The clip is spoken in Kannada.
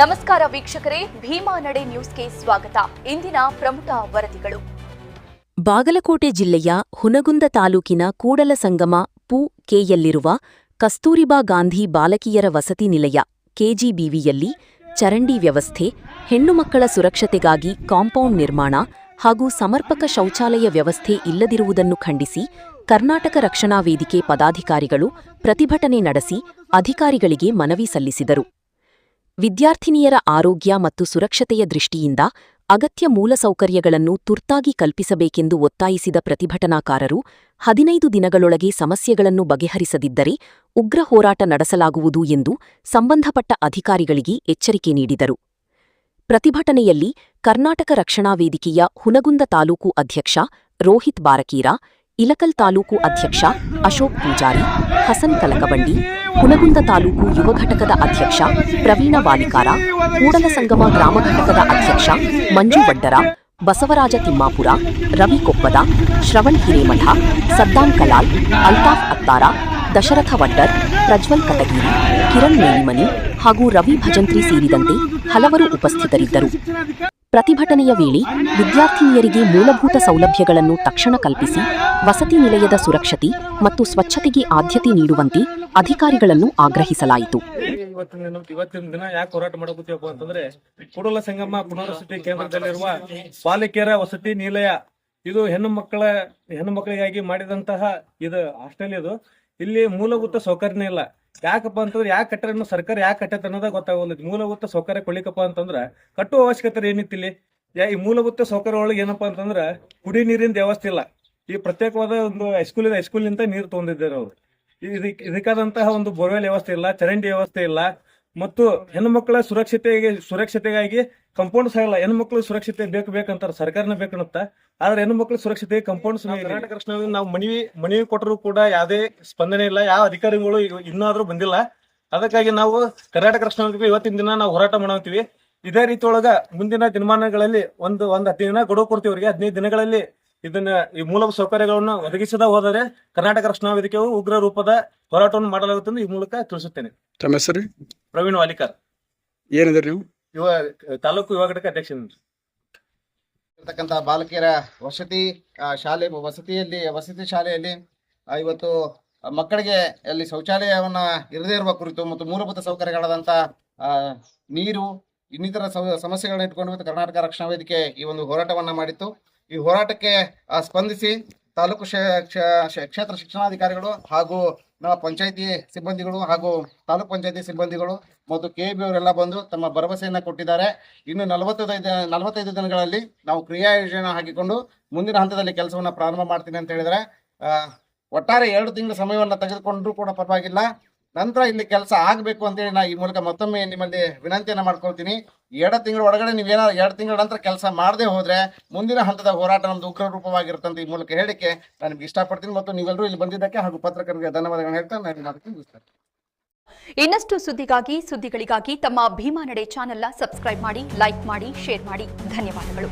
ನಮಸ್ಕಾರ ವೀಕ್ಷಕರೇ, ಭೀಮಾ ನಡೆ ನ್ಯೂಸ್ಗೆ ಸ್ವಾಗತ. ಇಂದಿನ ಪ್ರಮುಖ ವರದಿಗಳು. ಬಾಗಲಕೋಟೆ ಜಿಲ್ಲೆಯ ಹುನಗುಂದ ತಾಲೂಕಿನ ಕೂಡಲಸಂಗಮ ಪು.ಕೆ.ಯಲ್ಲಿರುವ ಕಸ್ತೂರಿಬಾ ಗಾಂಧಿ ಬಾಲಕಿಯರ ವಸತಿ ನಿಲಯ ಕೆಜಿಬಿವಿಯಲ್ಲಿ ಚರಂಡಿ ವ್ಯವಸ್ಥೆ, ಹೆಣ್ಣುಮಕ್ಕಳ ಸುರಕ್ಷತೆಗಾಗಿ ಕಾಂಪೌಂಡ್ ನಿರ್ಮಾಣ ಹಾಗೂ ಸಮರ್ಪಕ ಶೌಚಾಲಯ ವ್ಯವಸ್ಥೆ ಇಲ್ಲದಿರುವುದನ್ನು ಖಂಡಿಸಿ ಕರ್ನಾಟಕ ರಕ್ಷಣಾ ವೇದಿಕೆ ಪದಾಧಿಕಾರಿಗಳು ಪ್ರತಿಭಟನೆ ನಡೆಸಿ ಅಧಿಕಾರಿಗಳಿಗೆ ಮನವಿ ಸಲ್ಲಿಸಿದರು. ವಿದ್ಯಾರ್ಥಿನಿಯರ ಆರೋಗ್ಯ ಮತ್ತು ಸುರಕ್ಷತೆಯ ದೃಷ್ಟಿಯಿಂದ ಅಗತ್ಯ ಮೂಲಸೌಕರ್ಯಗಳನ್ನು ತುರ್ತಾಗಿ ಕಲ್ಪಿಸಬೇಕೆಂದು ಒತ್ತಾಯಿಸಿದ ಪ್ರತಿಭಟನಾಕಾರರು 15 ದಿನಗಳೊಳಗೆ ಸಮಸ್ಯೆಗಳನ್ನು ಬಗೆಹರಿಸದಿದ್ದರೆ ಉಗ್ರ ಹೋರಾಟ ನಡೆಸಲಾಗುವುದು ಎಂದು ಸಂಬಂಧಪಟ್ಟ ಅಧಿಕಾರಿಗಳಿಗೆ ಎಚ್ಚರಿಕೆ ನೀಡಿದರು. ಪ್ರತಿಭಟನೆಯಲ್ಲಿ ಕರ್ನಾಟಕ ರಕ್ಷಣಾ ವೇದಿಕೆಯ ಹುನಗುಂದ ತಾಲೂಕು ಅಧ್ಯಕ್ಷ ರೋಹಿತ್ ಬಾರಕೀರ, ಇಲಕಲ್ ತಾಲೂಕು ಅಧ್ಯಕ್ಷ ಅಶೋಕ್ ಪೂಜಾರಿ, ಹಸನ್ ಕಲಕಬಂಡಿ, ಹುನಗುಂದ ತಾಲೂಕು ಯುವ ಘಟಕದ ಅಧ್ಯಕ್ಷ ಪ್ರವೀಣ ವಾಲಿಕಾರ, ಕೂಡಲಸಂಗಮ ಗ್ರಾಮ ಘಟಕದ ಅಧ್ಯಕ್ಷ ಮಂಜು ವಡ್ಡರ, ಬಸವರಾಜ ತಿಮ್ಮಾಪುರ, ರವಿ ಕೊಪ್ಪದ, ಶ್ರವಣ್ ಹಿರೇಮಠ, ಸದ್ದಾಂ ಕಲಾಲ್, ಅಲ್ತಾಫ್ ಅತ್ತಾರ, ದಶರಥ ವಡ್ಡರ್, ಪ್ರಜ್ವಲ್ ಕಟಗೀರಿ, ಕಿರಣ್ ಮೇಲಿಮನಿ ಹಾಗೂ ರವಿ ಭಜಂತ್ರಿ ಸೇರಿದಂತೆ ಹಲವರು ಉಪಸ್ಥಿತರಿದ್ದರು. ಪ್ರತಿಭಟನೆಯ ವೇಳೆ ವಿದ್ಯಾರ್ಥಿನಿಯರಿಗೆ ಮೂಲಭೂತ ಸೌಲಭ್ಯಗಳನ್ನು ತಕ್ಷಣ ಕಲ್ಪಿಸಿ ವಸತಿ ನಿಲಯದ ಸುರಕ್ಷತೆ ಮತ್ತು ಸ್ವಚ್ಛತೆಗೆ ಆದ್ಯತೆ ನೀಡುವಂತೆ ಅಧಿಕಾರಿಗಳನ್ನು ಆಗ್ರಹಿಸಲಾಯಿತು. ಇವತ್ತಿನ ದಿನ ಯಾಕೆ ಹೋರಾಟ ಮಾಡಕತ್ತೀವಪ್ಪ ಅಂತಂದ್ರೆ, ಕೂಡಲಸಂಗಮ ಪುನರ್ವಸತಿ ಕೇಂದ್ರದಲ್ಲಿರುವ ಬಾಲಕಿಯರ ವಸತಿ ನಿಲಯ ಇದು ಹೆಣ್ಣು ಮಕ್ಕಳಿಗಾಗಿ ಮಾಡಿದಂತಹ ಇದು ಹಾಸ್ಟೆಲ್. ಇಲ್ಲಿ ಮೂಲಭೂತ ಸೌಕರ್ಯನೇ ಇಲ್ಲ. ಯಾಕಪ್ಪ ಅಂತಂದ್ರೆ ಯಾಕೆ ಕಟ್ಟಡ ಸರ್ಕಾರ ಯಾಕೆ ಕಟ್ಟತ್ತ ಅನ್ನೋದ ಗೊತ್ತಾಗಲ್ಲ. ಮೂಲಭೂತ ಸೌಕರ್ಯ ಕೊಡ್ಲಿಕ್ಕಪ್ಪ ಅಂತಂದ್ರ ಕಟ್ಟುವ ಅವಶ್ಯಕತೆ ಏನಿತ್ತಿಲ್ಲಿ. ಈ ಮೂಲಭೂತ ಸೌಕರ್ಯ ಒಳಗೆ ಏನಪ್ಪಾ ಅಂತಂದ್ರ ಕುಡಿ ನೀರಿನ ವ್ಯವಸ್ಥೆ ಇಲ್ಲ. ಈ ಪ್ರತ್ಯೇಕವಾದ ಒಂದು ಹೈಸ್ಕೂಲಿಂದ ನೀರು ತಗೊಂಡಿದ್ದಾರೆ ಅವರು. ಇದಕ್ಕಾದಂತಹ ಒಂದು ಬೋರ್ವೆಲ್ ವ್ಯವಸ್ಥೆ ಇಲ್ಲ, ಚರಂಡಿ ವ್ಯವಸ್ಥೆ ಇಲ್ಲ, ಮತ್ತು ಹೆಣ್ಣು ಮಕ್ಕಳ ಸುರಕ್ಷತೆಗಾಗಿ ಕಂಪೌಂಡ್ಸ್ ಇಲ್ಲ. ಹೆಣ್ಣು ಮಕ್ಕಳು ಸುರಕ್ಷತೆ ಬೇಕಂತಾರ, ಸರ್ಕಾರನ ಬೇಕನ್ನುತ್ತ. ಆದ್ರೆ ಹೆಣ್ಣು ಮಕ್ಕಳ ಸುರಕ್ಷತೆ ಕಂಪೌಂಡ್ಸ್ ಕರ್ನಾಟಕ ರಕ್ಷಣಾ ನಾವು ಮನವಿ ಕೊಟ್ಟರು ಕೂಡ ಯಾವುದೇ ಸ್ಪಂದನೆ ಇಲ್ಲ. ಯಾವ ಅಧಿಕಾರಿಗಳು ಇನ್ನಾದ್ರೂ ಬಂದಿಲ್ಲ. ಅದಕ್ಕಾಗಿ ನಾವು ಕರ್ನಾಟಕ ರಕ್ಷಣಾ ಇವತ್ತಿನ ದಿನ ನಾವು ಹೋರಾಟ ಮಾಡ್ತೀವಿ. ಇದೇ ರೀತಿ ಒಳಗ ಮುಂದಿನ ದಿನಮಾನಗಳಲ್ಲಿ ಒಂದು 10 ದಿನ ಗಡುವು ಕೊಡ್ತೀವಿ ಅವರಿಗೆ. 15 ದಿನಗಳಲ್ಲಿ ಈ ಮೂಲಭೂತ ಸೌಕರ್ಯಗಳನ್ನು ಒದಗಿಸದ ಹೋದರೆ ಕರ್ನಾಟಕ ರಕ್ಷಣಾ ವೇದಿಕೆಯು ಉಗ್ರ ರೂಪದ ಹೋರಾಟವನ್ನು ಮಾಡಲಾಗುತ್ತದೆ ಈ ಮೂಲಕ ತಿಳಿಸುತ್ತೇನೆ. ತಮ್ಮ ಹೆಸರು? ಪ್ರವೀಣ್ ವಾಲಿಕಾರ್. ಏನಿದೆ ನೀವು? ತಾಲೂಕು ಯುವ ಘಟಕ ಅಧ್ಯಕ್ಷ. ಬಾಲಕಿಯರ ವಸತಿ ಶಾಲೆಯಲ್ಲಿ ಇವತ್ತು ಮಕ್ಕಳಿಗೆ ಅಲ್ಲಿ ಶೌಚಾಲಯವನ್ನ ಇರದೇ ಇರುವ ಕುರಿತು ಮತ್ತು ಮೂಲಭೂತ ಸೌಕರ್ಯಗಳಾದಂಥ ನೀರು ಇನ್ನಿತರ ಸಮಸ್ಯೆಗಳನ್ನ ಇಟ್ಕೊಂಡು ಕರ್ನಾಟಕ ರಕ್ಷಣಾ ವೇದಿಕೆ ಈ ಒಂದು ಹೋರಾಟವನ್ನ ಮಾಡಿತ್ತು. ಈ ಹೋರಾಟಕ್ಕೆ ಸ್ಪಂದಿಸಿ ತಾಲೂಕು ಕ್ಷೇತ್ರ ಶಿಕ್ಷಣಾಧಿಕಾರಿಗಳು ಹಾಗೂ ನಮ್ಮ ಪಂಚಾಯಿತಿ ಸಿಬ್ಬಂದಿಗಳು ಹಾಗೂ ತಾಲೂಕ್ ಪಂಚಾಯಿತಿ ಸಿಬ್ಬಂದಿಗಳು ಮತ್ತು ಕೆಬಿ ಅವರೆಲ್ಲ ಬಂದು ತಮ್ಮ ಭರವಸೆಯನ್ನ ಕೊಟ್ಟಿದ್ದಾರೆ. ಇನ್ನು 45 ದಿನಗಳಲ್ಲಿ ನಾವು ಕ್ರಿಯಾ ಯೋಜನೆ ಹಾಕಿಕೊಂಡು ಮುಂದಿನ ಹಂತದಲ್ಲಿ ಕೆಲಸವನ್ನ ಪ್ರಾರಂಭ ಮಾಡ್ತೀನಿ ಅಂತ ಹೇಳಿದರೆ, ಒಟ್ಟಾರೆ 2 ತಿಂಗಳ ಸಮಯವನ್ನ ತೆಗೆದುಕೊಂಡ್ರೂ ಕೂಡ ಪರವಾಗಿಲ್ಲ. ನಂತರ ಇಲ್ಲಿ ಕೆಲಸ ಆಗಬೇಕು ಅಂತೇಳಿ ನಾ ಈ ಮೂಲಕ ಮತ್ತೊಮ್ಮೆ ನಿಮ್ಮಲ್ಲಿ ವಿನಂತಿಯನ್ನ ಮಾಡ್ಕೊಳ್ತೀನಿ. 2 ತಿಂಗಳ ಒಳಗಡೆ ನೀವೇನಾದ್ರು 2 ತಿಂಗಳ ನಂತರ ಕೆಲಸ ಮಾಡದೆ ಹೋದ್ರೆ ಮುಂದಿನ ಹಂತದ ಹೋರಾಟ ನಮ್ದು ಉಗ್ರ ರೂಪವಾಗಿರುತ್ತಂತ ಈ ಮೂಲಕ ಹೇಳಿಕೆ ನಾನು ನಿಮ್ಗೆ ಇಷ್ಟಪಡ್ತೀನಿ. ಮತ್ತು ನೀವೆಲ್ಲರೂ ಇಲ್ಲಿ ಬಂದಿದ್ದಕ್ಕೆ ಹಾಗೂ ಪತ್ರಕರ್ತರಿಗೆ ಧನ್ಯವಾದಗಳನ್ನು ಹೇಳ್ತಾ ನಾನು ಮಾತನ್ನು ಇನ್ನಷ್ಟು ಸುದ್ದಿಗಳಿಗಾಗಿ ತಮ್ಮ ಭೀಮಾ ನಡೆ ಚಾನೆಲ್ನ ಸಬ್ಸ್ಕ್ರೈಬ್ ಮಾಡಿ, ಲೈಕ್ ಮಾಡಿ, ಶೇರ್ ಮಾಡಿ. ಧನ್ಯವಾದಗಳು.